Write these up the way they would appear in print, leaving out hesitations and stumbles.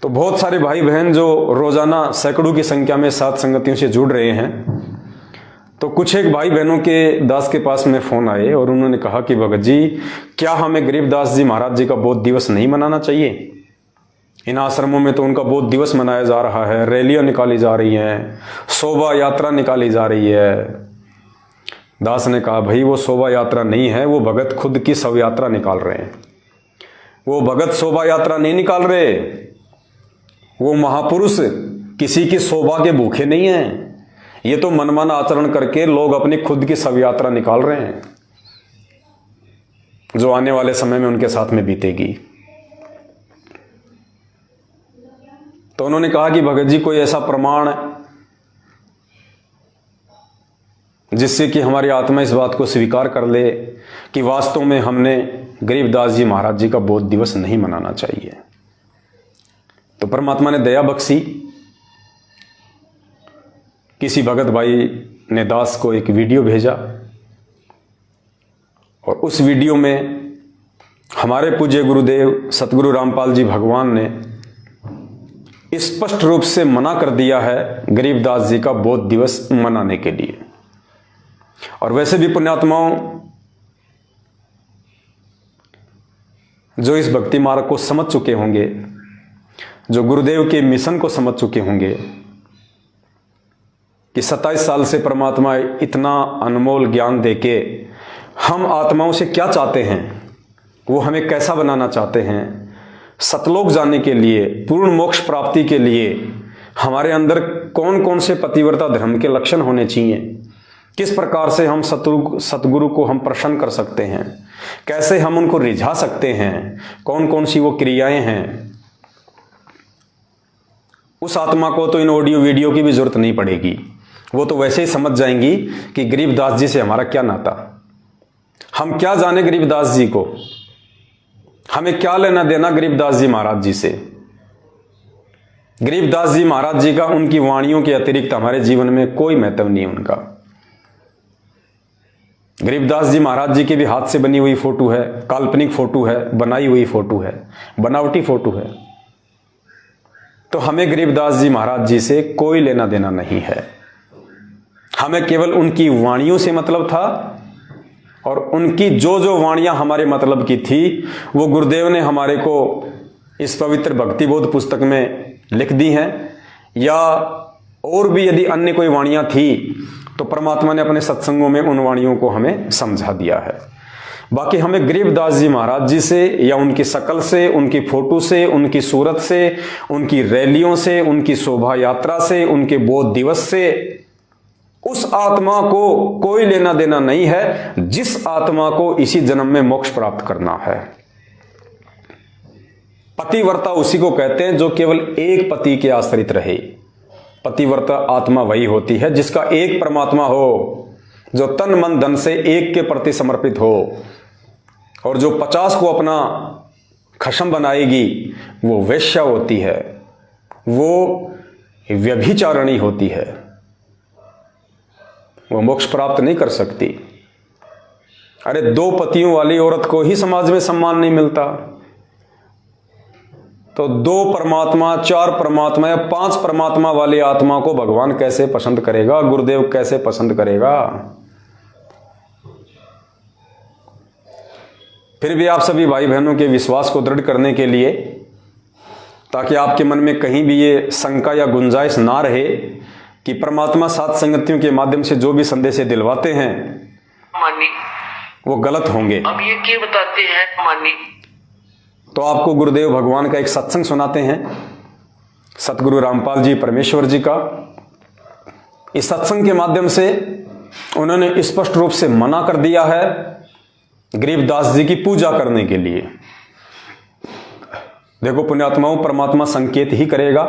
तो बहुत सारे भाई बहन जो रोजाना सैकड़ों की संख्या में साथ संगतियों से जुड़ रहे हैं, तो कुछ एक भाई बहनों के दास के पास में फोन आए और उन्होंने कहा कि भगत जी, क्या हमें गरीबदास जी महाराज जी का बोध दिवस नहीं मनाना चाहिए? इन आश्रमों में तो उनका बोध दिवस मनाया जा रहा है, रैलियां निकाली जा रही हैं, शोभा यात्रा निकाली जा रही है। दास ने कहा, भाई वो शोभा यात्रा नहीं है, वो भगत खुद की शव यात्रा निकाल रहे हैं। वो भगत शोभा यात्रा नहीं निकाल रहे, वो महापुरुष किसी की शोभा के भूखे नहीं हैं। ये तो मनमाना आचरण करके लोग अपनी खुद की शव यात्रा निकाल रहे हैं, जो आने वाले समय में उनके साथ में बीतेगी। तो उन्होंने कहा कि भगत जी, कोई ऐसा प्रमाण जिससे कि हमारी आत्मा इस बात को स्वीकार कर ले कि वास्तव में हमने गरीबदास जी महाराज जी का बोध दिवस नहीं मनाना चाहिए। तो परमात्मा ने दया बख्शी, किसी भगत भाई ने दास को एक वीडियो भेजा और उस वीडियो में हमारे पूज्य गुरुदेव सतगुरु रामपाल जी भगवान ने स्पष्ट रूप से मना कर दिया है गरीबदास जी का बोध दिवस मनाने के लिए। और वैसे भी पुण्यात्माओं, जो इस भक्ति मार्ग को समझ चुके होंगे, जो गुरुदेव के मिशन को समझ चुके होंगे कि 27 साल से परमात्मा इतना अनमोल ज्ञान देके हम आत्माओं से क्या चाहते हैं, वो हमें कैसा बनाना चाहते हैं, सतलोक जाने के लिए, पूर्ण मोक्ष प्राप्ति के लिए हमारे अंदर कौन कौन से पतिव्रता धर्म के लक्षण होने चाहिए, किस प्रकार से हम सतगुरु को हम प्रसन्न कर सकते हैं, कैसे हम उनको रिझा सकते हैं, कौन कौन सी वो क्रियाएं हैं, उस आत्मा को तो इन ऑडियो वीडियो की भी जरूरत नहीं पड़ेगी। वो तो वैसे ही समझ जाएंगी कि गरीबदास जी से हमारा क्या नाता, हम क्या जाने गरीबदास जी को, हमें क्या लेना देना गरीबदास जी महाराज जी से। गरीबदास जी महाराज जी का उनकी वाणियों के अतिरिक्त हमारे जीवन में कोई महत्व नहीं है उनका। गरीबदास जी महाराज जी के भी हाथ से बनी हुई फोटो है, काल्पनिक फोटो है, बनाई हुई फोटो है, बनावटी फोटो है। तो हमें गरीबदास जी महाराज जी से कोई लेना देना नहीं है। हमें केवल उनकी वाणियों से मतलब था और उनकी जो जो वाणियां हमारे मतलब की थी वो गुरुदेव ने हमारे को इस पवित्र भक्ति बोध पुस्तक में लिख दी हैं, या और भी यदि अन्य कोई वाणियां थी तो परमात्मा ने अपने सत्संगों में उन वाणियों को हमें समझा दिया है। बाकी हमें गरीबदास जी महाराज जी से या उनकी शकल से, उनकी फोटो से, उनकी सूरत से, उनकी रैलियों से, उनकी शोभा यात्रा से, उनके बोध दिवस से उस आत्मा को कोई लेना देना नहीं है जिस आत्मा को इसी जन्म में मोक्ष प्राप्त करना है। पतिव्रता उसी को कहते हैं जो केवल एक पति के आश्रित रहे। पतिव्रता आत्मा वही होती है जिसका एक परमात्मा हो, जो तन मन धन से एक के प्रति समर्पित हो, और जो 50 को अपना खशम बनाएगी वो वेश्या होती है, वो व्यभिचारिणी होती है, वो मोक्ष प्राप्त नहीं कर सकती। अरे 2 पतियों वाली औरत को ही समाज में सम्मान नहीं मिलता, तो 2 परमात्मा, 4 परमात्मा या 5 परमात्मा वाली आत्मा को भगवान कैसे पसंद करेगा, गुरुदेव कैसे पसंद करेगा। फिर भी आप सभी भाई बहनों के विश्वास को दृढ़ करने के लिए, ताकि आपके मन में कहीं भी ये शंका या गुंजाइश ना रहे कि परमात्मा सात संगतियों के माध्यम से जो भी संदेश दिलवाते हैं वो गलत होंगे। अब ये क्या बताते हैं मानी, तो आपको गुरुदेव भगवान का एक सत्संग सुनाते हैं, सतगुरु रामपाल जी परमेश्वर जी का। इस सत्संग के माध्यम से उन्होंने स्पष्ट रूप से मना कर दिया है गरीबदास जी की पूजा करने के लिए। देखो पुण्यात्माओं, परमात्मा संकेत ही करेगा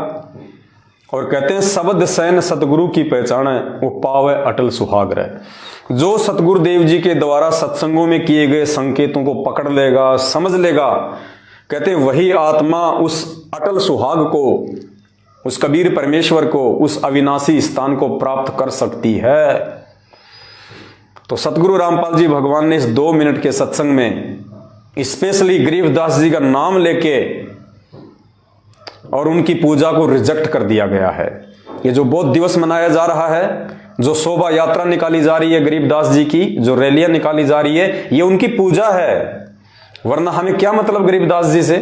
और कहते हैं शब्द सैन सतगुरु की पहचान है, वो पावे अटल सुहाग रहे। जो सतगुरुदेव जी के द्वारा सत्संगों में किए गए संकेतों को पकड़ लेगा, समझ लेगा, कहते हैं वही आत्मा उस अटल सुहाग को, उस कबीर परमेश्वर को, उस अविनाशी स्थान को प्राप्त कर सकती है। तो सतगुरु रामपाल जी भगवान ने इस 2 मिनट के सत्संग में स्पेशली गरीबदास जी का नाम लेके और उनकी पूजा को रिजेक्ट कर दिया गया है। ये जो बौद्ध दिवस मनाया जा रहा है, जो शोभा यात्रा निकाली जा रही है गरीबदास जी की, जो रैलियां निकाली जा रही है, ये उनकी पूजा है। वरना हमें क्या मतलब गरीबदास जी से?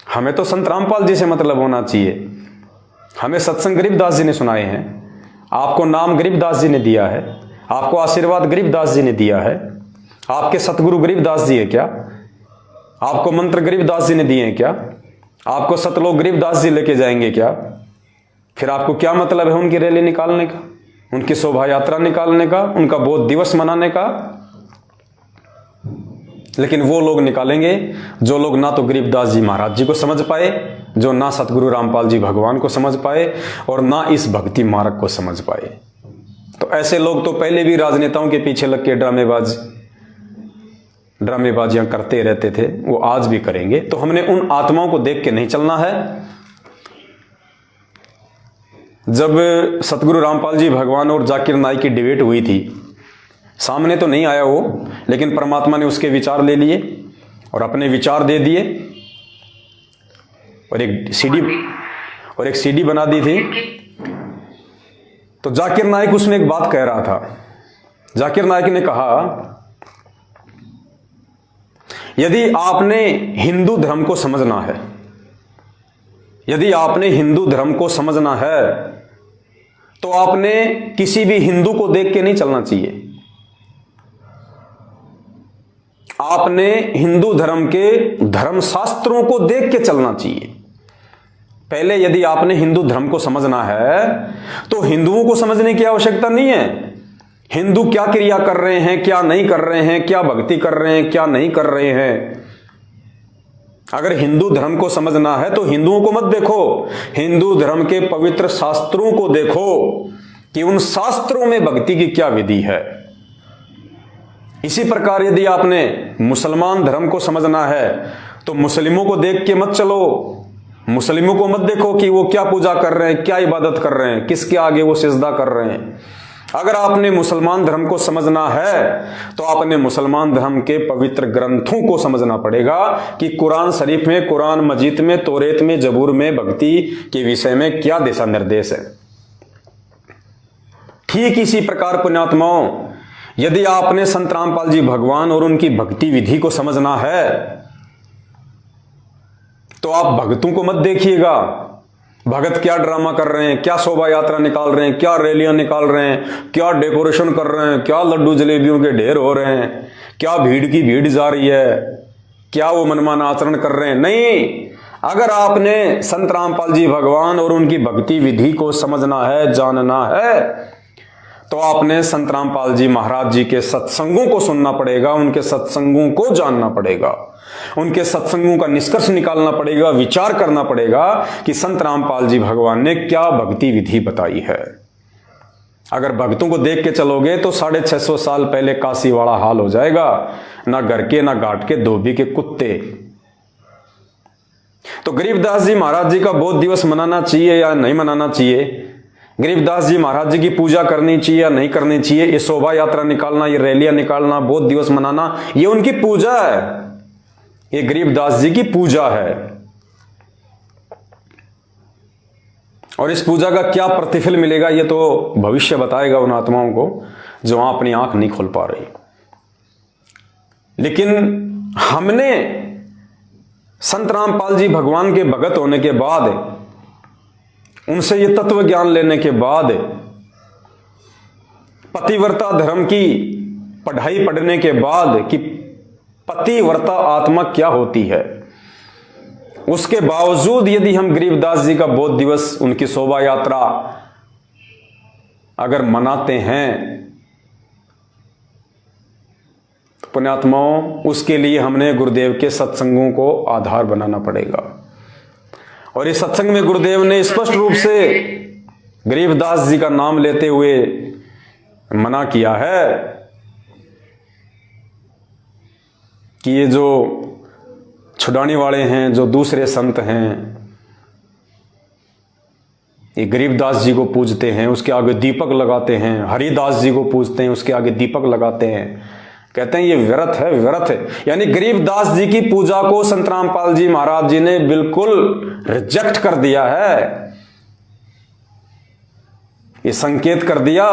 हमें तो संत रामपाल जी से मतलब होना चाहिए। हमें सत्संग गरीबदास जी ने सुनाए हैं, आपको नाम गरीबदास जी ने दिया है, आपको आशीर्वाद गरीबदास जी ने दिया है। आपके सतगुरु गरीबदास जी है क्या? आपको मंत्र गरीबदास जी ने दिए हैं क्या? आपको सतलोक गरीबदास जी लेके जाएंगे क्या? फिर आपको क्या मतलब है उनकी रैली निकालने का, उनकी शोभा यात्रा निकालने का, उनका बौद्ध दिवस मनाने का? लेकिन वो लोग निकालेंगे जो लोग ना तो गरीबदास जी महाराज जी को समझ पाए, जो ना सतगुरु रामपाल जी भगवान को समझ पाए, और ना इस भक्ति मार्ग को समझ पाए। तो ऐसे लोग तो पहले भी राजनेताओं के पीछे लग के ड्रामेबाजियां करते रहते थे, वो आज भी करेंगे। तो हमने उन आत्माओं को देख के नहीं चलना है। जब सतगुरु रामपाल जी भगवान और जाकिर नाइक की डिबेट हुई थी, सामने तो नहीं आया वो, लेकिन परमात्मा ने उसके विचार ले लिए और अपने विचार दे दिए, और एक सीडी बना दी थी। तो जाकिर नाइक उसमें एक बात कह रहा था। जाकिर नाइक ने कहा, यदि आपने हिंदू धर्म को समझना है, यदि आपने हिंदू धर्म को समझना है, तो आपने किसी भी हिंदू को देख के नहीं चलना चाहिए। आपने हिंदू धर्म के धर्मशास्त्रों को देख के चलना चाहिए। पहले यदि आपने हिंदू धर्म को समझना है, तो हिंदुओं को समझने की आवश्यकता नहीं है। हिंदू क्या क्रिया कर रहे हैं, क्या नहीं कर रहे हैं, क्या भक्ति कर रहे हैं, क्या नहीं कर रहे हैं। अगर हिंदू धर्म को समझना है तो हिंदुओं को मत देखो, हिंदू धर्म के पवित्र शास्त्रों को देखो कि उन शास्त्रों में भक्ति की क्या विधि है। इसी प्रकार यदि आपने मुसलमान धर्म को समझना है तो मुस्लिमों को देख के मत चलो, मुस्लिमों को मत देखो कि वो क्या पूजा कर रहे हैं, क्या इबादत कर रहे हैं, किसके आगे वो सिजदा कर रहे हैं। अगर आपने मुसलमान धर्म को समझना है तो आपने मुसलमान धर्म के पवित्र ग्रंथों को समझना पड़ेगा कि कुरान शरीफ में, कुरान मजीद में, तौरेत में, जबूर में भक्ति के विषय में क्या दिशा निर्देश है। ठीक इसी प्रकार पुण्यात्माओं, यदि आपने संत रामपाल जी भगवान और उनकी भक्ति विधि को समझना है तो आप भक्तों को मत देखिएगा, भगत क्या ड्रामा कर रहे हैं, क्या शोभा यात्रा निकाल रहे हैं, क्या रैलियां निकाल रहे हैं, क्या डेकोरेशन कर रहे हैं, क्या लड्डू जलेबियों के ढेर हो रहे हैं, क्या भीड़ की भीड़ जा रही है, क्या वो मनमाना आचरण कर रहे हैं। नहीं, अगर आपने संत रामपाल जी भगवान और उनकी भक्ति विधि को समझना है, जानना है, तो आपने संत रामपाल जी महाराज जी के सत्संगों को सुनना पड़ेगा, उनके सत्संगों को जानना पड़ेगा, उनके सत्संगों का निष्कर्ष निकालना पड़ेगा, विचार करना पड़ेगा कि संत रामपाल जी भगवान ने क्या भक्ति विधि बताई है। अगर भक्तों को देख के चलोगे तो 650 साल पहले काशी वाला हाल हो जाएगा, ना घर के ना घाट के धोबी के कुत्ते। तो गरीबदास जी महाराज जी का बौद्ध दिवस मनाना चाहिए या नहीं मनाना चाहिए, गरीबदास जी महाराज जी की पूजा करनी चाहिए या नहीं करनी चाहिए, ये शोभा यात्रा निकालना, ये रैलियां निकालना, बौद्ध दिवस मनाना, ये उनकी पूजा है, ये गरीबदास जी की पूजा है। और इस पूजा का क्या प्रतिफल मिलेगा ये तो भविष्य बताएगा उन आत्माओं को जो वहां अपनी आंख नहीं खोल पा रही। लेकिन हमने संत रामपाल जी भगवान के भगत होने के बाद, उनसे ये तत्व ज्ञान लेने के बाद, पतिव्रता धर्म की पढ़ाई पढ़ने के बाद कि पतिव्रता आत्मा क्या होती है, उसके बावजूद यदि हम गरीबदास जी का बौद्ध दिवस, उनकी शोभा यात्रा अगर मनाते हैं तो पुण्यात्माओं, उसके लिए हमने गुरुदेव के सत्संगों को आधार बनाना पड़ेगा। और इस सत्संग में गुरुदेव ने स्पष्ट रूप से गरीबदास जी का नाम लेते हुए मना किया है कि ये जो छुड़ाने वाले हैं, जो दूसरे संत हैं, ये गरीबदास जी को पूजते हैं, उसके आगे दीपक लगाते हैं, हरिदास जी को पूजते हैं, उसके आगे दीपक लगाते हैं, कहते हैं ये व्यर्थ है, व्यर्थ है। यानी गरीबदास जी की पूजा को संत रामपाल जी महाराज जी ने बिल्कुल रिजेक्ट कर दिया है। ये संकेत कर दिया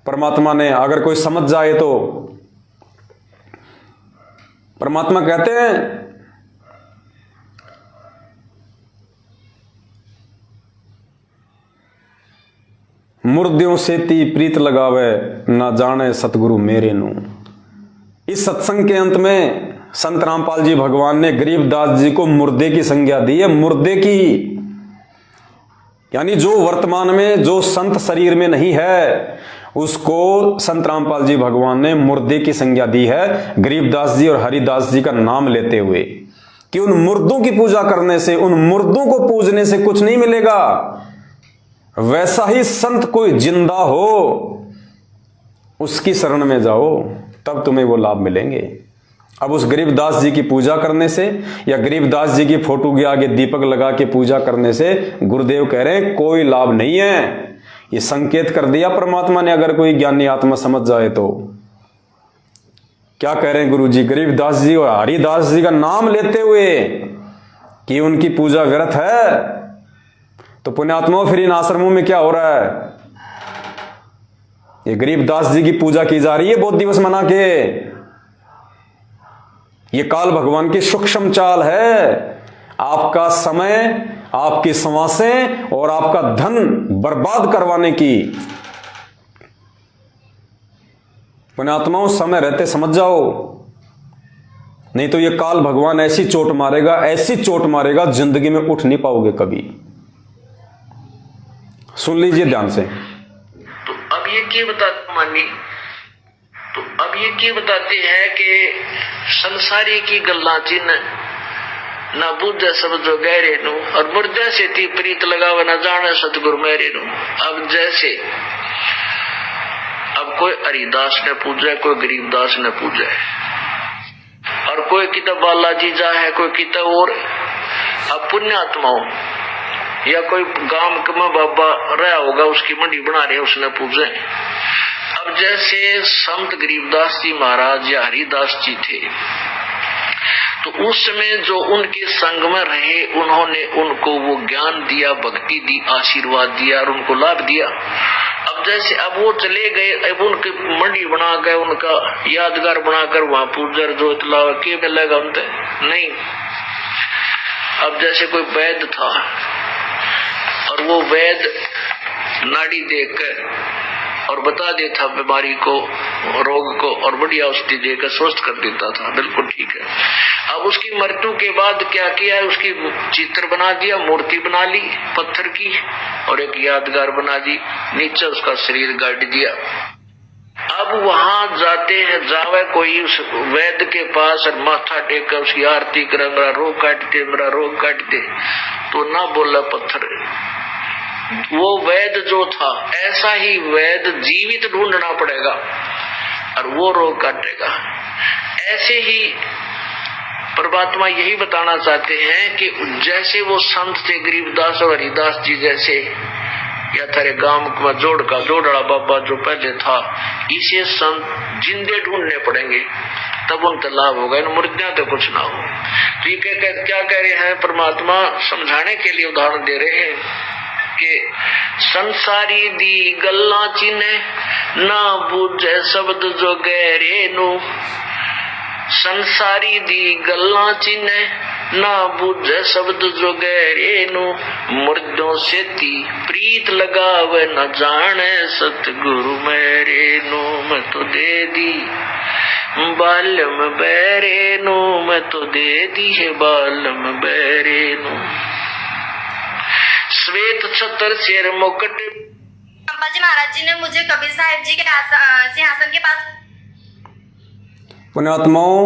परमात्मा ने। अगर कोई समझ जाए तो परमात्मा कहते हैं मुर्दियों से ती प्रीत लगावे ना जाने सतगुरु मेरे नू। इस सत्संग के अंत में संत रामपाल जी भगवान ने गरीबदास जी को मुर्दे की संज्ञा दी है, मुर्दे की। यानी जो वर्तमान में जो संत शरीर में नहीं है उसको संत रामपाल जी भगवान ने मुर्दे की संज्ञा दी है, गरीबदास जी और हरिदास जी का नाम लेते हुए, कि उन मुर्दों की पूजा करने से, उन मुर्दों को पूजने से कुछ नहीं मिलेगा। वैसा ही संत कोई जिंदा हो उसकी शरण में जाओ, तब तुम्हें वो लाभ मिलेंगे। अब उस गरीबदास जी की पूजा करने से या गरीबदास जी की फोटो के आगे दीपक लगा के पूजा करने से गुरुदेव कह रहे हैं कोई लाभ नहीं है। ये संकेत कर दिया परमात्मा ने। अगर कोई ज्ञानी आत्मा समझ जाए तो क्या कह रहे हैं गुरु जी, गरीबदास जी और हरिदास जी का नाम लेते हुए कि उनकी पूजा व्यर्थ है। तो पुण्यात्माओं फिर इन आश्रमों में क्या हो रहा है? ये गरीबदास जी की पूजा की जा रही है बौद्ध दिवस मना के। ये काल भगवान की सूक्ष्म चाल है। आपका समय, आपकी सांसें और आपका धन बर्बाद करवाने की। पुण्यात्माओं समय रहते समझ जाओ, नहीं तो ये काल भगवान ऐसी चोट मारेगा, ऐसी चोट मारेगा, जिंदगी में उठ नहीं पाओगे कभी। सुन लीजिए ध्यान से। तो अब ये क्या बताते मानी, तो अब ये क्या बताते हैं कि संसारी की गल्ला चिन्ह ना बुझे सब जो गहरे नु, और मुर्दे से ती प्रीत लगावे ना जाने सतगुरु मेरे नु। अब जैसे अब कोई हरिदास ने पूजा, कोई गरीबदास ने पूजा, और कोई किताब बालाजी जा है, कोई किताब और। अब पुण्यात्माओं या कोई गांव में बाबा रहा होगा, उसकी मंडी बना रहे, उसने पूजे। अब जैसे संत गरीबदास जी महाराज या हरिदास जी थे, तो उस समय जो उनके संग में रहे, उन्होंने उनको वो ज्ञान दिया, भक्ति दी, आशीर्वाद दिया और उनको लाभ दिया। अब जैसे अब वो चले गए, अब उनकी मंडी बना गए, उनका यादगार बनाकर वहां पूजर जो इतला के मिलेगा उनसे नहीं। अब जैसे कोई वैद्य था और वो वैद्य नाड़ी देखकर और बता देता बीमारी को, रोग को, और बढ़िया औषधि देकर स्वस्थ कर देता था, बिल्कुल ठीक है। अब उसकी मृत्यु के बाद क्या किया है, उसकी चित्र बना दिया, मूर्ति बना ली पत्थर की और एक यादगार बना दी, नीचे उसका शरीर गाड़ दिया। अब वहां जाते हैं, जावे कोई उस वैद्य के पास और माथा टेक कर उसकी आरती करे, मेरा रोग काट दे, मेरा रोग काट दे, तो ना बोला पत्थर। वो वैद्य जो था, ऐसा ही वैद्य जीवित ढूंढना पड़ेगा और वो रोग काटेगा। ऐसे ही परमात्मा यही बताना चाहते हैं कि जैसे वो संत थे गरीबदास और हरिदास जी जैसे, या तेरे गांव में जोड़ड़ा बाबा जो पहले था, इसे संत जिंदे ढूंढने पड़ेंगे, तब उनका लाभ होगा। इन मुर्दियां तो कुछ ना हो। तो ये क्या कह रहे हैं परमात्मा, समझाने के लिए उदाहरण दे रहे हैं कि संसारी दी गल्ला चिन्हे ना बूझे शब्द जो गहरे नु। संसारी दी गल्ला चिन्हे ना बूझे शब्द जो गहरे नु। मुर्दों से ती प्रीत लगावे न जाने सतगुरु मेरे नु। मैं तो दे दी बालम बैरे नु, मैं तो दे दी है बालम बैरे नु। श्वेत छतर शेर मुकुट। रामपाल जी महाराज जी ने मुझे कबीर साहिब जी के सिंहासन के पास। पुण्यात्माओं,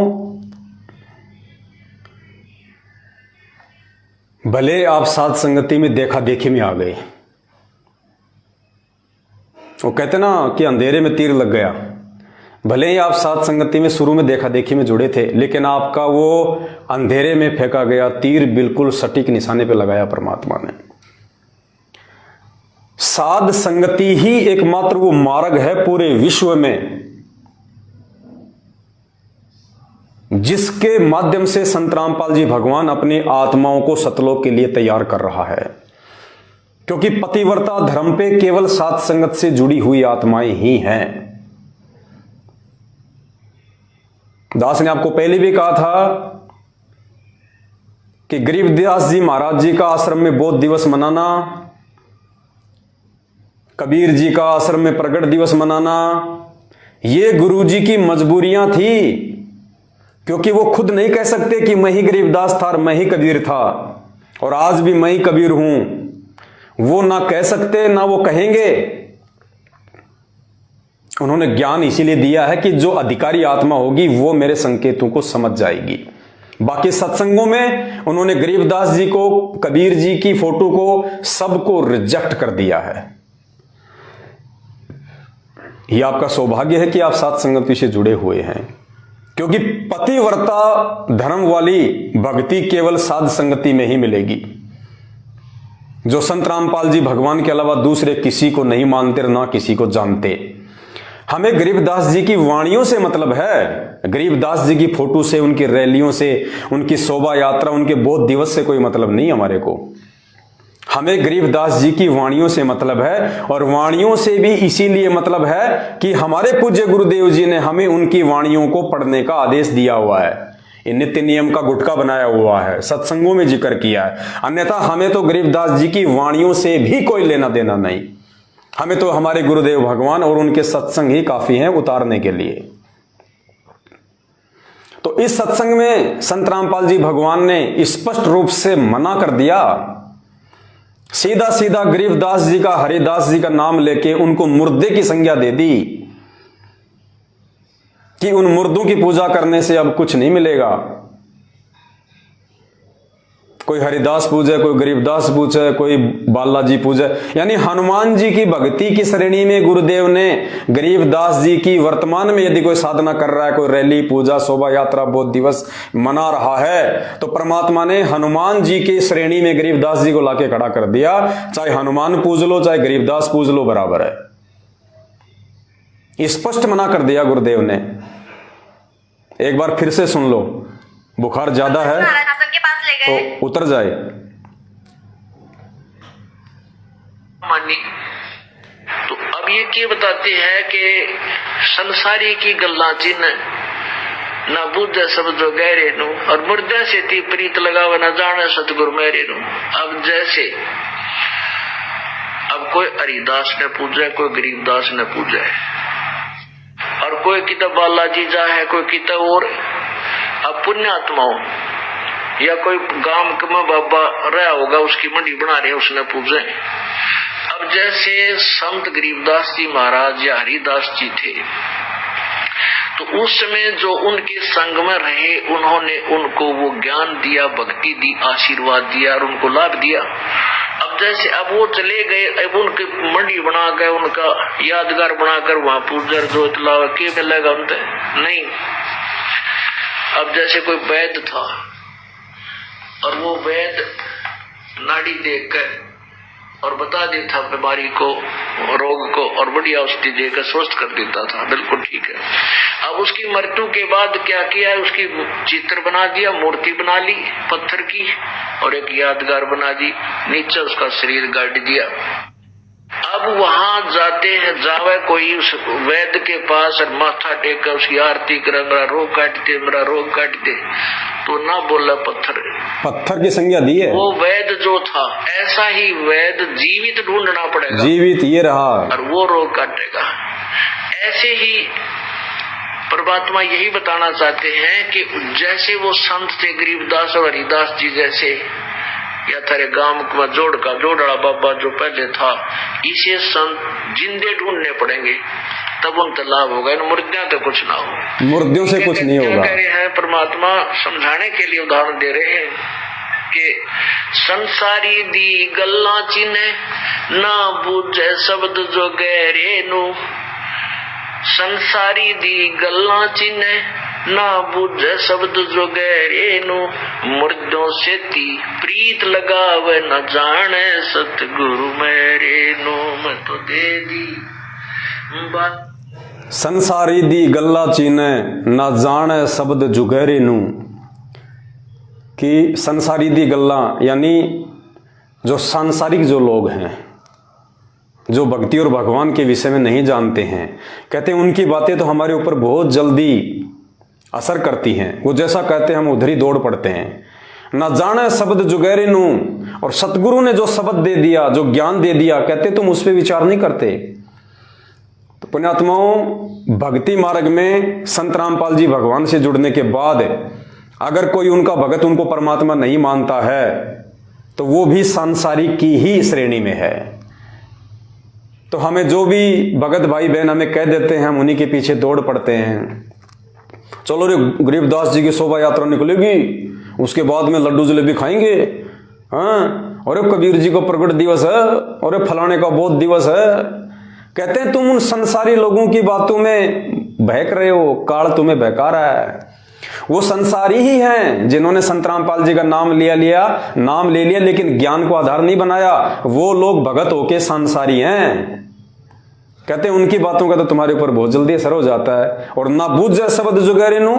भले आप साध संगति में देखा देखी में आ गए, वो कहते ना कि अंधेरे में तीर लग गया। भले ही आप साध संगति में शुरू में देखा देखी में जुड़े थे, लेकिन आपका वो अंधेरे में फेंका गया तीर बिल्कुल सटीक निशाने पे लगाया परमात्मा ने। साध संगति ही एकमात्र वो मार्ग है पूरे विश्व में जिसके माध्यम से संत रामपाल जी भगवान अपनी आत्माओं को सतलोक के लिए तैयार कर रहा है। क्योंकि पतिव्रता धर्म पे केवल साध संगत से जुड़ी हुई आत्माएं ही हैं। दास ने आपको पहले भी कहा था कि गरीबदास जी महाराज जी का आश्रम में बौद्ध दिवस मनाना, कबीर जी का आश्रम में प्रगट दिवस मनाना, ये गुरु जी की मजबूरियां थी। क्योंकि वो खुद नहीं कह सकते कि मैं ही गरीबदास था और मैं ही कबीर था और आज भी मैं ही कबीर हूं। वो ना कह सकते ना वो कहेंगे। उन्होंने ज्ञान इसीलिए दिया है कि जो अधिकारी आत्मा होगी वो मेरे संकेतों को समझ जाएगी। बाकी सत्संगों में उन्होंने गरीबदास जी को, कबीर जी की फोटो को, सबको रिजेक्ट कर दिया है। यह आपका सौभाग्य है कि आप साथ संगति से जुड़े हुए हैं। क्योंकि पतिव्रता धर्म वाली भक्ति केवल साध संगति में ही मिलेगी। जो संत रामपाल जी भगवान के अलावा दूसरे किसी को नहीं मानते और ना किसी को जानते। हमें गरीबदास जी की वाणियों से मतलब है, गरीबदास जी की फोटो से, उनकी रैलियों से, उनकी शोभा यात्रा, उनके बौद्ध दिवस से कोई मतलब नहीं हमारे को। हमें गरीबदास जी की वाणियों से मतलब है। और वाणियों से भी इसीलिए मतलब है कि हमारे पूज्य गुरुदेव जी ने हमें उनकी वाणियों को पढ़ने का आदेश दिया हुआ है। ये नित्य नियम का गुटका बनाया हुआ है, सत्संगों में जिक्र किया है। अन्यथा हमें तो गरीबदास जी की वाणियों से भी कोई लेना देना नहीं। हमें तो हमारे गुरुदेव भगवान और उनके सत्संग ही काफी हैं उतारने के लिए। तो इस सत्संग में संत रामपाल जी भगवान ने स्पष्ट रूप से मना कर दिया। सीधा सीधा गरीबदास जी का, हरिदास जी का नाम लेके उनको मुर्दे की संज्ञा दे दी कि उन मुर्दों की पूजा करने से अब कुछ नहीं मिलेगा। कोई हरिदास पूजे, कोई गरीबदास पूजे, कोई बालाजी पूजे। यानी हनुमान जी की भक्ति की श्रेणी में गुरुदेव ने गरीबदास जी की वर्तमान में यदि कोई साधना कर रहा है, कोई रैली, पूजा, शोभा यात्रा, बौद्ध दिवस मना रहा है, तो परमात्मा ने हनुमान जी की श्रेणी में गरीबदास जी को लाके खड़ा कर दिया। चाहे हनुमान पूज लो, चाहे गरीबदास पूज लो, बराबर है। स्पष्ट मना कर दिया गुरुदेव ने। एक बार फिर से सुन लो, बुखार ज्यादा है तो उतर जाए। मानी तो अब ये क्या बताते हैं कि संसारी की गल्ला चिन्ह ना बुझे सब जो गहरे नु और मुर्दे से ती प्रीत लगावे न जाने सतगुरु मेरे नु। अब जैसे अब कोई हरिदास ने पूजा, कोई गरीबदास ने पूजा और कोई किताब बालाजी जा है, कोई किताब और अब पुण्यात्माओं या कोई गांव में बाबा रहा होगा, उसकी मंडी बना रहे, उसने पूजे। अब जैसे संत गरीबदास जी महाराज या हरिदास जी थे तो उस समय जो उनके संग में रहे, उन्होंने उनको वो ज्ञान दिया, भक्ति दी, आशीर्वाद दिया और उनको लाभ दिया। अब जैसे अब वो चले गए, अब उनकी मंडी बना गए, उनका यादगार बनाकर वहां पूजर जोत लावा, क्या मिलेगा उनसे? नहीं। अब जैसे कोई वैद्य था और वो वैद्य नाड़ी देखकर और बता देता बीमारी को, रोग को, और बढ़िया औषधि देकर स्वस्थ कर देता था, बिल्कुल ठीक है। अब उसकी मृत्यु के बाद क्या किया है, उसकी चित्र बना दिया, मूर्ति बना ली पत्थर की और एक यादगार बना दी, नीचे उसका शरीर गाड़ दिया। अब वहां जाते हैं, जावे कोई उस वैद्य के पास और माथा टेक कर उसकी आरती करे, मेरा रोग काट दे, मेरा रोग काट दे, तो ना बोला पत्थर की संज्ञा दी है। वो वैद्य जो था, ऐसा ही वैद्य जीवित ढूंढना पड़ेगा, जीवित ये रहा और वो रोग काटेगा। ऐसे ही परमात्मा यही बताना चाहते हैं कि जैसे वो संत थे गरीबदास और हरिदास जी जैसे, या थारे गांव में जोड़ड़ा बाबा जो पहले था, इसे संत जिंदे ढूंढने पड़ेंगे, तब उनका लाभ होगा। इन मुर्दियों तो कुछ ना हो, मुर्दियों से कुछ नहीं होगा। कह रहे हैं परमात्मा समझाने के लिए उदाहरण दे रहे हैं कि संसारी दी गल्ला चिन्ह ना बूझे शब्द जो गहरे नु। संसारी दी गल्ला चिन्ह ना बुझे शब्द जो गहरे नु मुर्दों से ती प्रीत लगावे न जाने सतगुरु मेरे नु मैं तो दे दी बात संसारी दी गल्ला चीने ना जाने शब्द जुगैरे नू, कि संसारी दी गल्ला यानी जो सांसारिक जो लोग हैं, जो भक्ति और भगवान के विषय में नहीं जानते हैं, कहते हैं उनकी बातें तो हमारे ऊपर बहुत जल्दी असर करती हैं। वो जैसा कहते हैं हम उधर ही दौड़ पड़ते हैं। ना जाने शब्द जुगैरे नू, और सतगुरु ने जो शब्द दे दिया, जो ज्ञान दे दिया, कहते तुम उस पर विचार नहीं करते। तो पुण्यात्माओं, भक्ति मार्ग में संत रामपाल जी भगवान से जुड़ने के बाद अगर कोई उनका भगत उनको परमात्मा नहीं मानता है तो वो भी सांसारिक की ही श्रेणी में है। तो हमें जो भी भगत भाई बहन हमें कह देते हैं, हम उन्हीं के पीछे दौड़ पड़ते हैं। चलो रे, गरीबदास जी की शोभा यात्रा निकलेगी, उसके बाद में लड्डू जलेबी खाएंगे, हाँ, और कबीर जी को प्रकट दिवस है, और फलाने का बोध दिवस है। कहते हैं तुम उन संसारी लोगों की बातों में बहक रहे हो, काल तुम्हें बहका रहा है। वो संसारी ही हैं जिन्होंने संत रामपाल जी का नाम ले लिया लेकिन ज्ञान को आधार नहीं बनाया। वो लोग भगत होके संसारी हैं। कहते हैं उनकी बातों का तो तुम्हारे ऊपर बहुत जल्दी असर हो जाता है। और ना बूझे शब्द जुगैरे नू,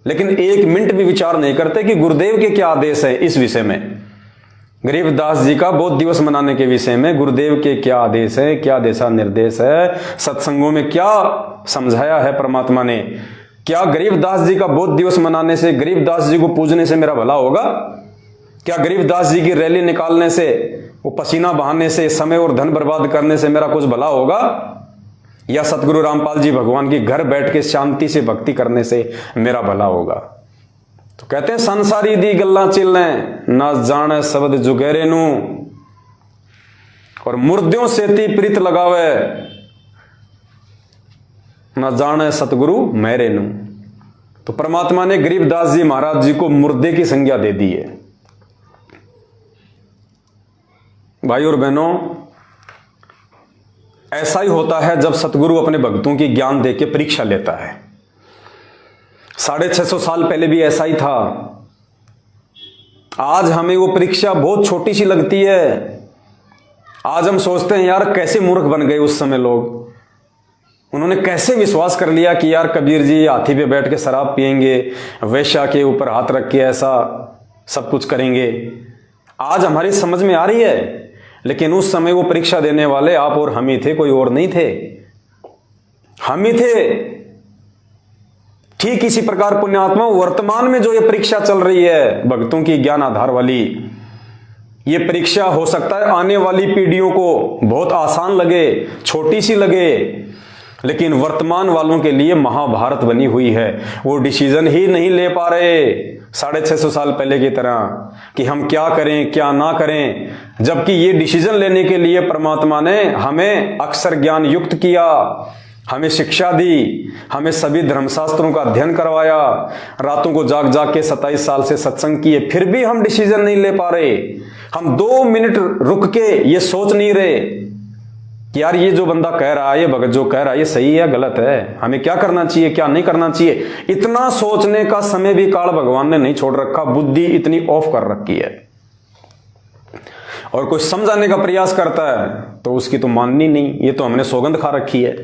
लेकिन एक मिनट भी विचार नहीं करते कि गुरुदेव के क्या आदेश है इस विषय में। गरीबदास जी का बोध दिवस मनाने के विषय में गुरुदेव के क्या आदेश है, क्या दिशा निर्देश है, सत्संगों में क्या समझाया है परमात्मा ने। क्या गरीबदास जी का बोध दिवस मनाने से, गरीबदास जी को पूजने से मेरा भला होगा? क्या गरीबदास जी की रैली निकालने से, वो पसीना बहाने से, समय और धन बर्बाद करने से मेरा कुछ भला होगा? या सतगुरु रामपाल जी भगवान की घर बैठ के शांति से भक्ति करने से मेरा भला होगा? तो कहते हैं संसारी दी गल्ला चिल्ले ना जाने शब्द जुगैरे नू, और मुर्दों से ती प्रीत लगावे ना जाने सतगुरु मेरे नू। तो परमात्मा ने गरीबदास जी महाराज जी को मुर्दे की संज्ञा दे दी है। भाई और बहनों, ऐसा ही होता है जब सतगुरु अपने भक्तों की ज्ञान दे के परीक्षा लेता है। 650 साल पहले भी ऐसा ही था। आज हमें वो परीक्षा बहुत छोटी सी लगती है। आज हम सोचते हैं यार कैसे मूर्ख बन गए उस समय लोग। उन्होंने कैसे विश्वास कर लिया कि यार कबीर जी हाथी पे बैठ के शराब पिएंगे, वैश्या के ऊपर हाथ रख के ऐसा सब कुछ करेंगे। आज हमारी समझ में आ रही है, लेकिन उस समय वो परीक्षा देने वाले आप और हम ही थे, कोई और नहीं थे। हम ही थे। ठीक इसी प्रकार पुण्यात्मा वर्तमान में जो ये परीक्षा चल रही है भक्तों की ज्ञान आधार वाली, ये परीक्षा हो सकता है आने वाली पीढ़ियों को बहुत आसान लगे, छोटी सी लगे, लेकिन वर्तमान वालों के लिए महाभारत बनी हुई है। वो डिसीजन ही नहीं ले पा रहे 650 साल पहले की तरह कि हम क्या करें क्या ना करें, जबकि ये डिसीजन लेने के लिए परमात्मा ने हमें अक्षर ज्ञान युक्त किया, हमें शिक्षा दी, हमें सभी धर्मशास्त्रों का अध्ययन करवाया, रातों को जाग जाग के 27 साल से सत्संग किए, फिर भी हम डिसीजन नहीं ले पा रहे। हम 2 मिनट रुक के ये सोच नहीं रहे कि यार ये जो बंदा कह रहा है, ये भगत जो कह रहा है, ये सही है गलत है, हमें क्या करना चाहिए क्या नहीं करना चाहिए। इतना सोचने का समय भी काल भगवान ने नहीं छोड़ रखा। बुद्धि इतनी ऑफ कर रखी है। और कोई समझाने का प्रयास करता है तो उसकी तो माननी नहीं, ये तो हमने सौगंध खा रखी है।